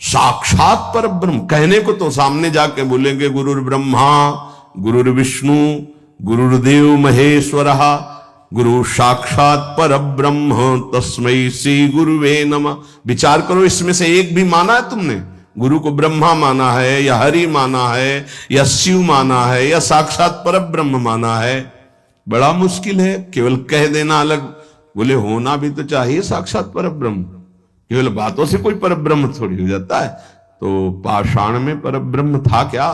साक्षात पर ब्रह्म कहने को तो सामने जाके बोलेंगे गुरुर् ब्रह्मा गुरुर्विष्णु गुरुर्देव महेश्वर गुरु साक्षात पर ब्रह्म तस्मै श्री गुरुवे नमः। विचार करो, इसमें से एक भी माना है तुमने? गुरु को ब्रह्मा माना है या हरि माना है या शिव माना है या साक्षात पर ब्रह्म माना है? बड़ा मुश्किल है। केवल कह देना अलग, बोले होना भी तो चाहिए साक्षात पर ब्रह्म। केवल बातों से कोई पर ब्रह्म थोड़ी हो जाता है। तो पाषाण में पर ब्रह्म था क्या?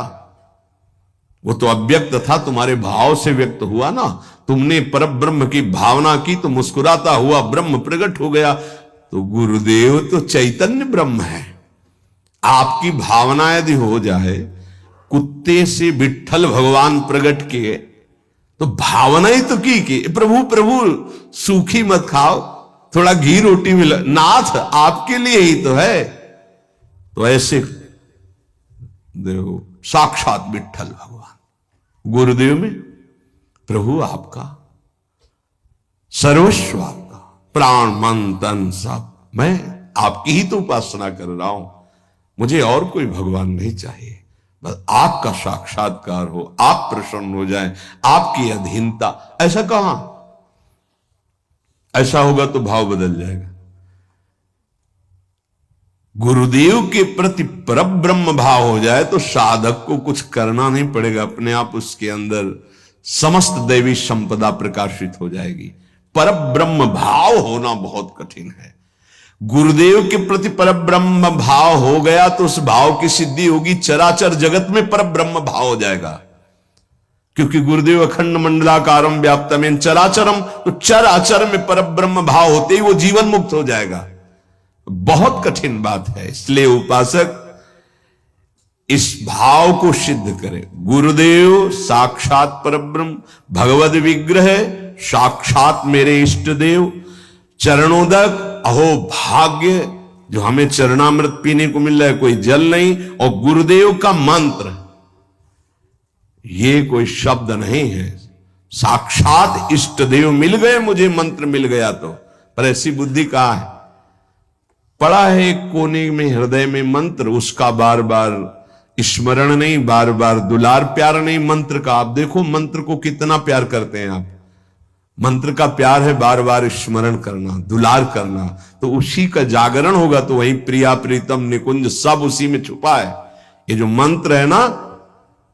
वो तो अव्यक्त था, तुम्हारे भाव से व्यक्त हुआ ना। तुमने पर ब्रह्म की भावना की तो मुस्कुराता हुआ ब्रह्म प्रकट हो गया। तो गुरुदेव तो चैतन्य ब्रह्म है। आपकी भावना यदि हो जाए कुत्ते से विट्ठल भगवान प्रकट किए तो भावना ही तो की कि प्रभु प्रभु सूखी मत खाओ, थोड़ा घी रोटी मिला, नाथ आपके लिए ही तो है। तो ऐसे देखो साक्षात विट्ठल भगवान गुरुदेव में प्रभु आपका सर्वस्व, आपका प्राण मन तन सब, मैं आपकी ही तो उपासना कर रहा हूं। मुझे और कोई भगवान नहीं चाहिए, बस आपका साक्षात्कार हो, आप प्रसन्न हो जाए, आपकी अधीनता। ऐसा कहां? ऐसा होगा तो भाव बदल जाएगा। गुरुदेव के प्रति परब्रह्म भाव हो जाए तो साधक को कुछ करना नहीं पड़ेगा, अपने आप उसके अंदर समस्त दैवी संपदा प्रकाशित हो जाएगी। परब्रह्म भाव होना बहुत कठिन है। गुरुदेव के प्रति परब्रह्म भाव हो गया तो उस भाव की सिद्धि होगी, चराचर जगत में परब्रह्म भाव हो जाएगा। क्योंकि गुरुदेव अखंड मंडलाकारम व्याप्तमेन चराचरम, तो चराचर में परब्रह्म भाव होते ही वो जीवन मुक्त हो जाएगा। बहुत कठिन बात है। इसलिए उपासक इस भाव को सिद्ध करे। गुरुदेव साक्षात परब्रह्म, भगवद विग्रह साक्षात मेरे इष्ट देव, चरणोदक अहो भाग्य जो हमें चरणामृत पीने को मिल रहा है, कोई जल नहीं। और गुरुदेव का मंत्र, ये कोई शब्द नहीं है, साक्षात इष्ट देव मिल गए, मुझे मंत्र मिल गया तो। पर ऐसी बुद्धि कहां है? पड़ा है एक कोने में हृदय में मंत्र, उसका बार बार स्मरण नहीं, बार बार दुलार प्यार नहीं मंत्र का। आप देखो मंत्र को कितना प्यार करते हैं आप। मंत्र का प्यार है बार बार स्मरण करना, दुलार करना, तो उसी का जागरण होगा। तो वही प्रिया प्रीतम निकुंज सब उसी में छुपा है। ये जो मंत्र है ना,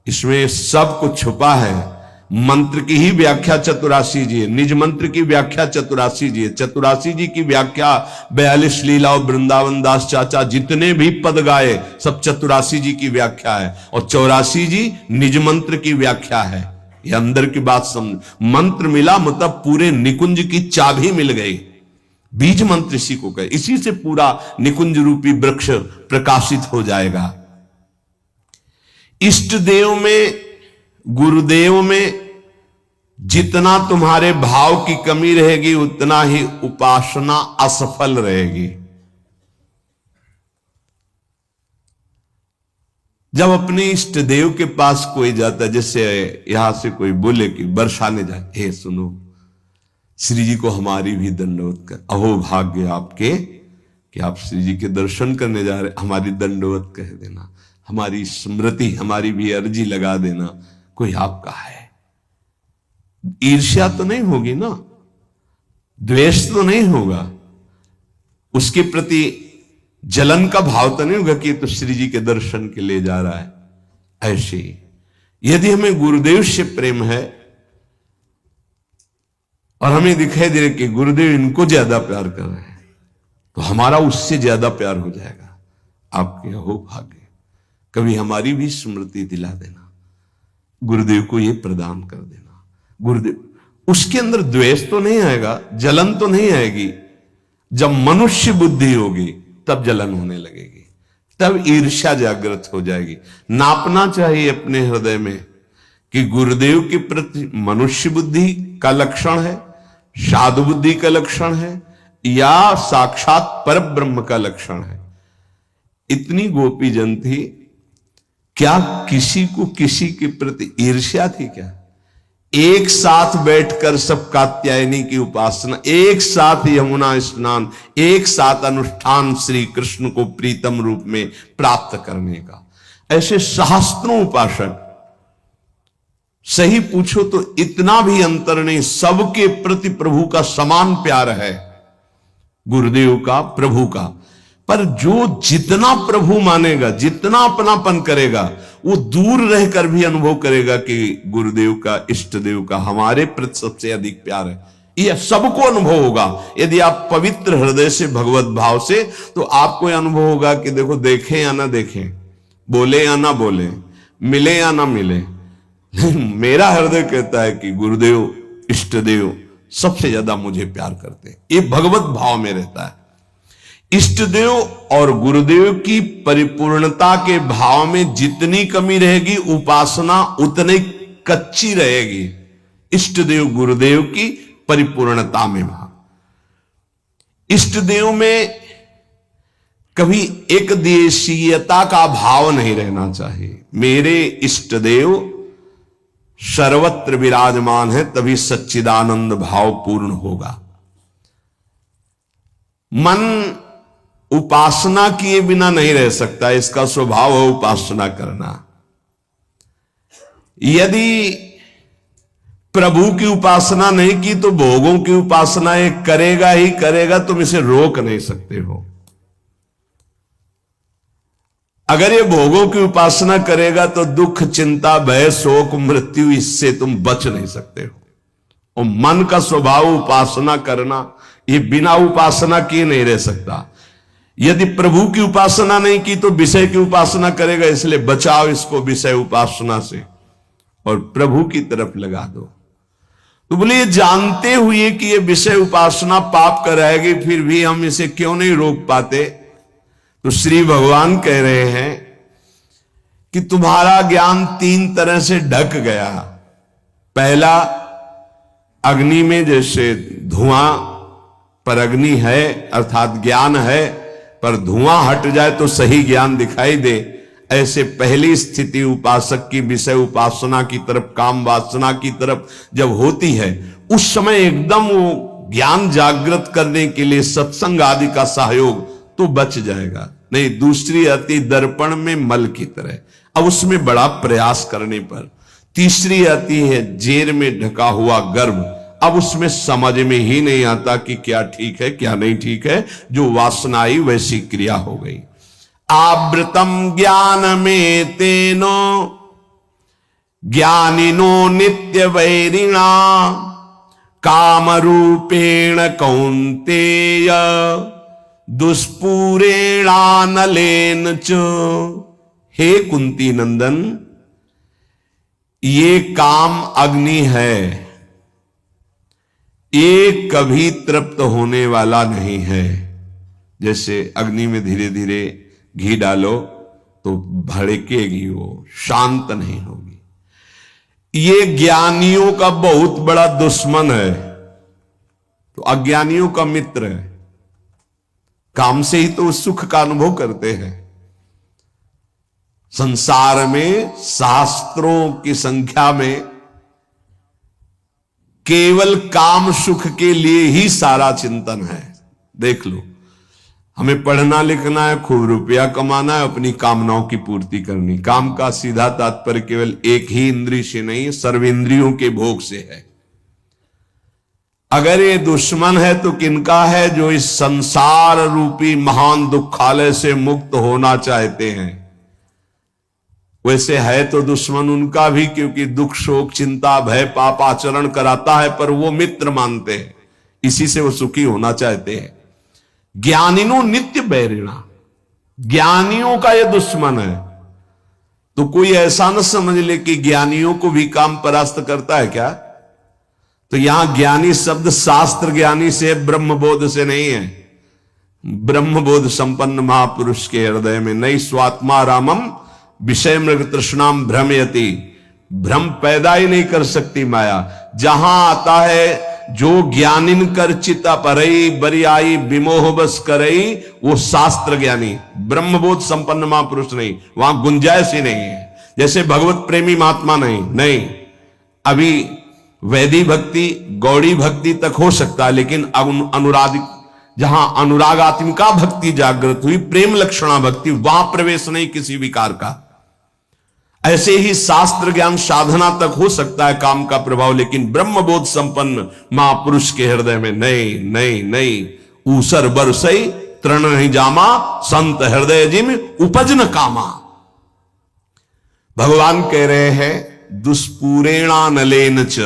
इसमें सब कुछ छुपा है। मंत्र की ही व्याख्या चतुरासी जी है, निज मंत्र की व्याख्या चतुरासी जी है। चतुरासी जी की व्याख्या 42 लीला और वृंदावन दास चाचा जितने भी पद गाए सब चतुरासी जी की व्याख्या है। और 84 जी निज मंत्र की व्याख्या है। ये अंदर की बात समझ। मंत्र मिला मतलब पूरे निकुंज की चाबी मिल गई। बीज मंत्र इसी को कहे, इसी से पूरा निकुंज रूपी वृक्ष प्रकाशित हो जाएगा। इष्ट देव में, गुरुदेव में जितना तुम्हारे भाव की कमी रहेगी उतना ही उपासना असफल रहेगी। जब अपने इष्ट देव के पास कोई जाता है, जैसे यहां से कोई बोले कि बरसाने जाए, हे सुनो श्री जी को हमारी भी दंडवत कर, अहो भाग्य आपके कि आप श्री जी के दर्शन करने जा रहे, हमारी दंडवत कह देना, हमारी स्मृति, हमारी भी अर्जी लगा देना। कोई आपका है, ईर्ष्या तो नहीं होगी ना, द्वेष तो नहीं होगा, उसके प्रति जलन का भाव तो नहीं होगा कि तो श्री जी के दर्शन के लिए जा रहा है। ऐसे यदि हमें गुरुदेव से प्रेम है और हमें दिखाई दे रहा कि गुरुदेव इनको ज्यादा प्यार कर रहे हैं, तो हमारा उससे ज्यादा प्यार हो जाएगा। आपके हो भाग्य, कभी हमारी भी स्मृति दिला देना, गुरुदेव को ये प्रदान कर देना। गुरुदेव, उसके अंदर द्वेष तो नहीं आएगा, जलन तो नहीं आएगी। जब मनुष्य बुद्धि होगी तब जलन होने लगेगी, तब ईर्ष्या जागृत हो जाएगी। नापना चाहिए अपने हृदय में कि गुरुदेव के प्रति मनुष्य बुद्धि का लक्षण है, साधु बुद्धि का लक्षण है, या साक्षात पर ब्रह्म का लक्षण है। इतनी गोपी जन थी, क्या किसी को किसी के प्रति ईर्ष्या थी क्या? एक साथ बैठकर सब कात्यायनी की उपासना, एक साथ यमुना स्नान, एक साथ अनुष्ठान श्री कृष्ण को प्रीतम रूप में प्राप्त करने का। ऐसे सहस्त्रों उपासक, सही पूछो तो इतना भी अंतर नहीं, सबके प्रति प्रभु का समान प्यार है, गुरुदेव का, प्रभु का। पर जो जितना प्रभु मानेगा, जितना अपनापन करेगा, वो दूर रहकर भी अनुभव करेगा कि गुरुदेव का, इष्ट देव का हमारे प्रति सबसे अधिक प्यार है। यह सबको अनुभव होगा। यदि आप पवित्र हृदय से, भगवत भाव से, तो आपको यह अनुभव होगा कि देखो, देखें या ना देखें, बोले या ना बोले, मिले या ना मिले, मेरा हृदय कहता है कि गुरुदेव, इष्ट देव सबसे ज्यादा मुझे प्यार करते हैं। ये भगवत भाव में रहता है। इष्ट देव और गुरुदेव की परिपूर्णता के भाव में जितनी कमी रहेगी, उपासना उतनी कच्ची रहेगी। इष्ट देव गुरुदेव की परिपूर्णता में भाव, इष्ट देव में कभी एक देशीयता का भाव नहीं रहना चाहिए। मेरे इष्ट देव सर्वत्र विराजमान है, तभी सच्चिदानंद भाव पूर्ण होगा। मन उपासना किए बिना नहीं रह सकता, इसका स्वभाव है उपासना करना। यदि प्रभु की उपासना नहीं की तो भोगों की उपासना ये करेगा ही करेगा, तुम इसे रोक नहीं सकते हो। अगर ये भोगों की उपासना करेगा तो दुख, चिंता, भय, शोक, मृत्यु, इससे तुम बच नहीं सकते हो। और मन का स्वभाव उपासना करना, ये बिना उपासना किए नहीं रह सकता। यदि प्रभु की उपासना नहीं की तो विषय की उपासना करेगा, इसलिए बचाओ इसको विषय उपासना से और प्रभु की तरफ लगा दो। तो बोले, ये जानते हुए कि ये विषय उपासना पाप कराएगी, फिर भी हम इसे क्यों नहीं रोक पाते? तो श्री भगवान कह रहे हैं कि तुम्हारा ज्ञान तीन तरह से ढक गया। पहला, अग्नि में जैसे धुआं पर अग्नि है, अर्थात ज्ञान है, पर धुआं हट जाए तो सही ज्ञान दिखाई दे, ऐसे पहली स्थिति उपासक की विषय उपासना की तरफ, काम वासना की तरफ जब होती है, उस समय एकदम वो ज्ञान जागृत करने के लिए सत्संग आदि का सहयोग तो बच जाएगा। नहीं, दूसरी आती दर्पण में मल की तरह, अब उसमें बड़ा प्रयास करने पर। तीसरी आती है जेर में ढका हुआ गर्भ, अब उसमें समझ में ही नहीं आता कि क्या ठीक है क्या नहीं ठीक है, जो वासनाई वैसी क्रिया हो गई। आवृतम ज्ञान में तेनो ज्ञानिनो नित्य वैरिणा काम रूपेण कौन्तेय दुष्पूरेणानलेन च। हे कुंती नंदन, ये काम अग्नि है, ये कभी तृप्त होने वाला नहीं है। जैसे अग्नि में धीरे धीरे घी डालो तो भड़केगी, वो शांत नहीं होगी। ये ज्ञानियों का बहुत बड़ा दुश्मन है, तो अज्ञानियों का मित्र है। काम से ही तो सुख का अनुभव करते हैं। संसार में शास्त्रों की संख्या में केवल काम सुख के लिए ही सारा चिंतन है। देख लो, हमें पढ़ना लिखना है, खूब रुपया कमाना है, अपनी कामनाओं की पूर्ति करनी। काम का सीधा तात्पर्य केवल एक ही इंद्रिय से नहीं, सर्वेंद्रियों के भोग से है। अगर ये दुश्मन है तो किनका है? जो इस संसार रूपी महान दुखालय से मुक्त होना चाहते हैं। वैसे है तो दुश्मन उनका भी, क्योंकि दुख, शोक, चिंता, भय, पाप आचरण कराता है, पर वो मित्र मानते हैं, इसी से वो सुखी होना चाहते हैं। ज्ञानिनो नित्य बैरिणा, ज्ञानियों का ये दुश्मन है। तो कोई ऐसा न समझ ले कि ज्ञानियों को भी काम परास्त करता है क्या? तो यहां ज्ञानी शब्द शास्त्र ज्ञानी से, ब्रह्मबोध से नहीं है। ब्रह्मबोध संपन्न महापुरुष के हृदय में नहीं स्वात्मा रामम विषय मृग तृष्णाम भ्रमयति, भ्रम पैदा ही नहीं कर सकती माया। जहां आता है जो ज्ञानिन कर चिता परई बरियाई विमोह बस करई, वो शास्त्र ज्ञानी, ब्रह्मबोध संपन्न महापुरुष नहीं, वहां गुंजाइश ही नहीं है। जैसे भगवत प्रेमी महात्मा नहीं। अभी वैदिक भक्ति गौड़ी भक्ति तक हो सकता है, लेकिन अनुराग, जहां अनुरागात्मिका भक्ति जागृत हुई, प्रेम लक्षणा भक्ति, वहां प्रवेश नहीं किसी विकार का। ऐसे ही शास्त्र ज्ञान साधना तक हो सकता है काम का प्रभाव, लेकिन ब्रह्मबोध संपन्न महापुरुष के हृदय में नहीं नहीं नहीं। ऊसर बरसई तृण नहीं जामा, संत हृदय जिम उपज न कामा। भगवान कह रहे हैं दुष्पूरेणा नलेन च,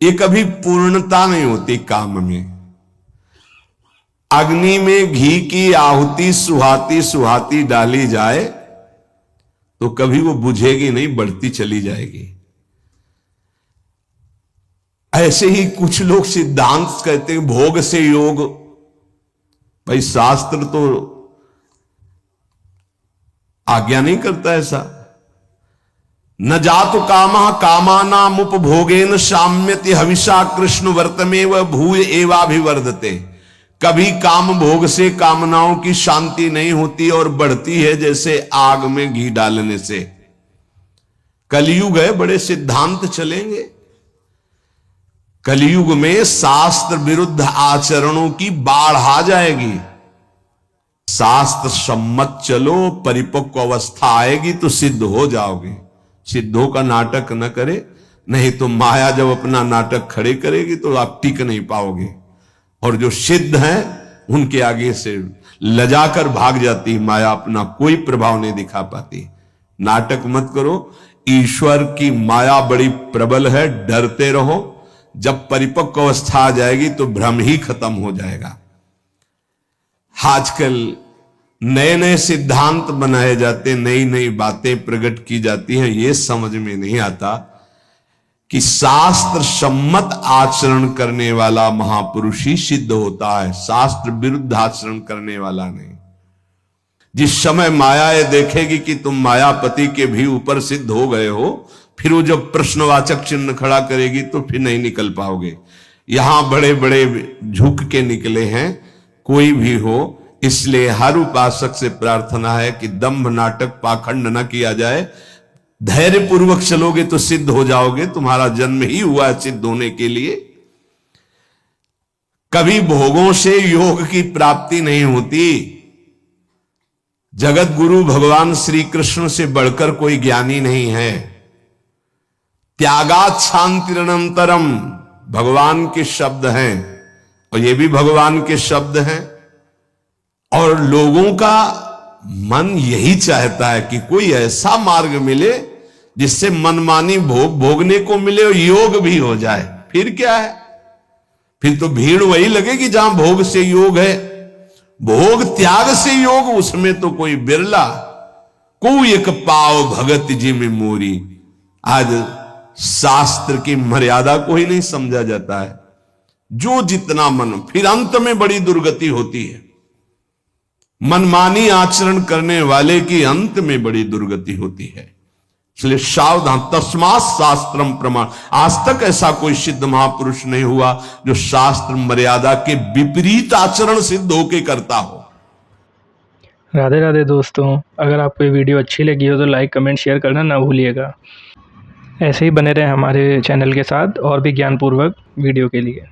ये कभी पूर्णता नहीं होती काम में। अग्नि में घी की आहुति सुहाती सुहाती डाली जाए तो कभी वो बुझेगी नहीं, बढ़ती चली जाएगी। ऐसे ही कुछ लोग सिद्धांत कहते हैं भोग से योग। भाई शास्त्र तो आज्ञा नहीं करता ऐसा। न जातु कामः कामानाम उपभोगेन साम्यति हविषा कृष्ण वर्तमेव भूय एवाभिवर्धते। कभी काम भोग से कामनाओं की शांति नहीं होती और बढ़ती है जैसे आग में घी डालने से। कलयुग है, बड़े सिद्धांत चलेंगे। कलयुग में शास्त्र विरुद्ध आचरणों की बाढ़ आ जाएगी। शास्त्र सम्मत चलो, परिपक्व अवस्था आएगी तो सिद्ध हो जाओगे। सिद्धों का नाटक न करे, नहीं तो माया जब अपना नाटक खड़े करेगी तो आप टिक नहीं पाओगे। और जो सिद्ध हैं उनके आगे से लजाकर भाग जाती माया, अपना कोई प्रभाव नहीं दिखा पाती। नाटक मत करो, ईश्वर की माया बड़ी प्रबल है, डरते रहो। जब परिपक्व अवस्था आ जाएगी तो भ्रम ही खत्म हो जाएगा। आजकल नए नए सिद्धांत बनाए जाते, नई नई बातें प्रकट की जाती हैं, ये समझ में नहीं आता कि शास्त्र सम्मत आचरण करने वाला महापुरुष ही सिद्ध होता है, शास्त्र विरुद्ध आचरण करने वाला नहीं। जिस समय माया ये देखेगी कि तुम मायापति के भी ऊपर सिद्ध हो गए हो, फिर वो जब प्रश्नवाचक चिन्ह खड़ा करेगी तो फिर नहीं निकल पाओगे। यहां बड़े बड़े झुक के निकले हैं, कोई भी हो। इसलिए हर उपासक से प्रार्थना है कि दंभ नाटक पाखंड न किया जाए। धैर्य पूर्वक चलोगे तो सिद्ध हो जाओगे। तुम्हारा जन्म ही हुआ है सिद्ध होने के लिए। कभी भोगों से योग की प्राप्ति नहीं होती। जगत गुरु भगवान श्री कृष्ण से बढ़कर कोई ज्ञानी नहीं है। त्यागात शांतिरनंतरम भगवान के शब्द हैं, और ये भी भगवान के शब्द हैं। और लोगों का मन यही चाहता है कि कोई ऐसा मार्ग मिले जिससे मनमानी भोग भोगने को मिले और योग भी हो जाए। फिर क्या है, फिर तो भीड़ वही लगेगी जहां भोग से योग है। भोग त्याग से योग, उसमें तो कोई बिरला। कोई एक पाव भगत जी में मोरी। आज शास्त्र की मर्यादा को ही नहीं समझा जाता है। जो जितना मन, फिर अंत में बड़ी दुर्गति होती है। मनमानी आचरण करने वाले की अंत में बड़ी दुर्गति होती है। इसलिए सावधान, तस्मात् शास्त्रम प्रमाण। आज तक ऐसा कोई सिद्ध महापुरुष नहीं हुआ जो शास्त्र मर्यादा के विपरीत आचरण सिद्ध होके करता हो। राधे राधे दोस्तों, अगर आपको ये वीडियो अच्छी लगी हो तो लाइक कमेंट शेयर करना ना भूलिएगा। ऐसे ही बने रहें हमारे चैनल के साथ और भी ज्ञानपूर्वक वीडियो के लिए।